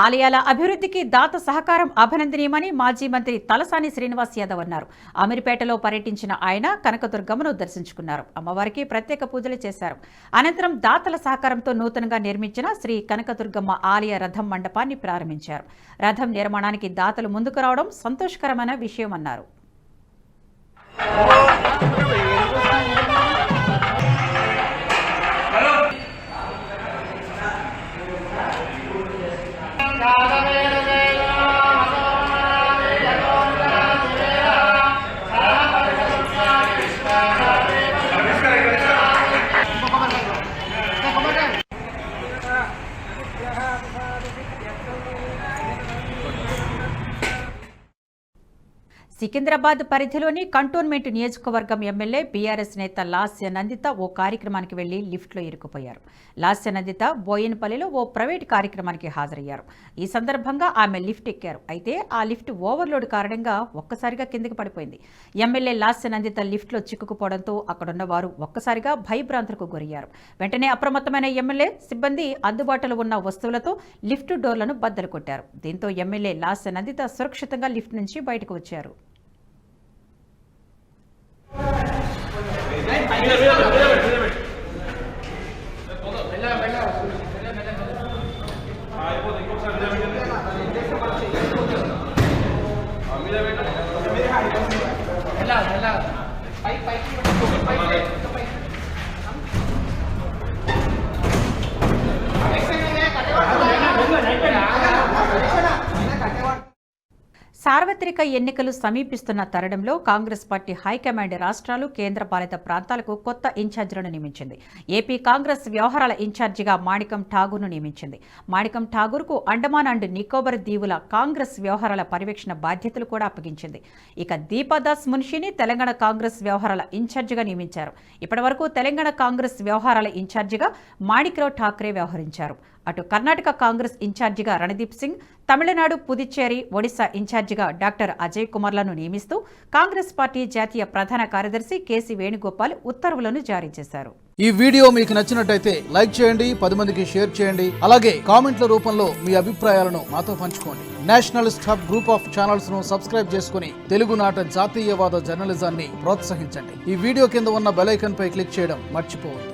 ఆలయాల అభివృద్ధికి దాత సహకారం అభినందనీయమని మాజీ మంత్రి తలసాని శ్రీనివాస్ యాదవ్ అన్నారు. అమీర్పేటలో పర్యటించిన ఆయన కనకదుర్గమ్మను దర్శించుకున్నారు. అమ్మవారికి ప్రత్యేక పూజలు చేశారు. అనంతరం దాతల సహకారంతో నూతనంగా నిర్మించిన శ్రీ కనకదుర్గమ్మ ఆలయ రథం మండపాన్ని ప్రారంభించారు. రథం నిర్మాణానికి దాతలు ముందుకు రావడం సంతోషకరమైన విషయమన్నారు. సికింద్రాబాద్ పరిధిలోని కంటోన్మెంట్ నియోజకవర్గం ఎమ్మెల్యే బీఆర్ఎస్ నేత లాస్య నందిత ఓ కార్యక్రమానికి వెళ్లి లిఫ్ట్లో ఇరుక్కుపోయారు. లాస్య నందిత బోయినపల్లిలో ఓ ప్రైవేట్ కార్యక్రమానికి హాజరయ్యారు. ఈ సందర్భంగా ఆమె లిఫ్ట్ ఎక్కారు. అయితే ఆ లిఫ్ట్ ఓవర్లోడ్ కారణంగా ఒక్కసారిగా కిందికి పడిపోయింది. ఎమ్మెల్యే లాస్య నందిత లిఫ్ట్లో చిక్కుకుపోవడంతో అక్కడున్న వారు ఒక్కసారిగా భయభ్రాంతులకు గురయ్యారు. వెంటనే అప్రమత్తమైన ఎమ్మెల్యే సిబ్బంది అందుబాటులో ఉన్న వస్తువులతో లిఫ్ట్ డోర్లను బద్దలు కొట్టారు. దీంతో ఎమ్మెల్యే లాస్య నందిత సురక్షితంగా లిఫ్ట్ నుంచి బయటకు వచ్చారు. సార్వత్రిక ఎన్నికలు సమీపిస్తున్న తరుణంలో కాంగ్రెస్ పార్టీ హైకమాండ్ రాష్ట్రాలు, కేంద్రపాలిత ప్రాంతాలకు కొత్త ఇన్ఛార్జీలను నియమించింది. ఏపీ కాంగ్రెస్ వ్యవహారాల ఇన్ఛార్జిగా మాణికం ఠాగూర్ను నియమించింది. మాణికం ఠాగూర్కు అండమాన్ అండ్ నికోబార్ దీవుల కాంగ్రెస్ వ్యవహారాల పర్యవేక్షణ బాధ్యతలు కూడా అప్పగించింది. ఇక దీపాదాస్ మున్షిని తెలంగాణ కాంగ్రెస్ వ్యవహారాల ఇన్ఛార్జిగా నియమించారు. ఇప్పటివరకు తెలంగాణ కాంగ్రెస్ వ్యవహారాల ఇన్ఛార్జిగా మాణిక్రావు ఠాక్రే వ్యవహరించారు. అటు కర్ణాటక కాంగ్రెస్ ఇన్ఛార్జిగా రణదీప్ సింగ్, తమిళనాడు, పుదుచ్చేరి, ఒడిశా ఇన్ఛార్జిగా డాక్టర్ అజయ్ కుమార్లను నియమిస్తూ కాంగ్రెస్ పార్టీ జాతీయ ప్రధాన కార్యదర్శి కేసీ వేణుగోపాల్ ఉత్తర్వులను జారీ చేశారు. ఈ వీడియో మీకు నచ్చినట్టయితే లైక్ చేయండి, 10 మందికి షేర్ చేయండి. అలాగే కామెంట్ల రూపంలో మీ అభిప్రాయాలను మాతో పంచుకోండి. Nationalist hub group of channels ను సబ్స్క్రైబ్ చేసుకుని తెలుగునాట జాతీయవాద జర్నలిజాన్ని ప్రోత్సహించండి. ఈ వీడియో కింద ఉన్న బెల్ ఐకాన్ పై క్లిక్ చేయడం మర్చిపోవద్దు.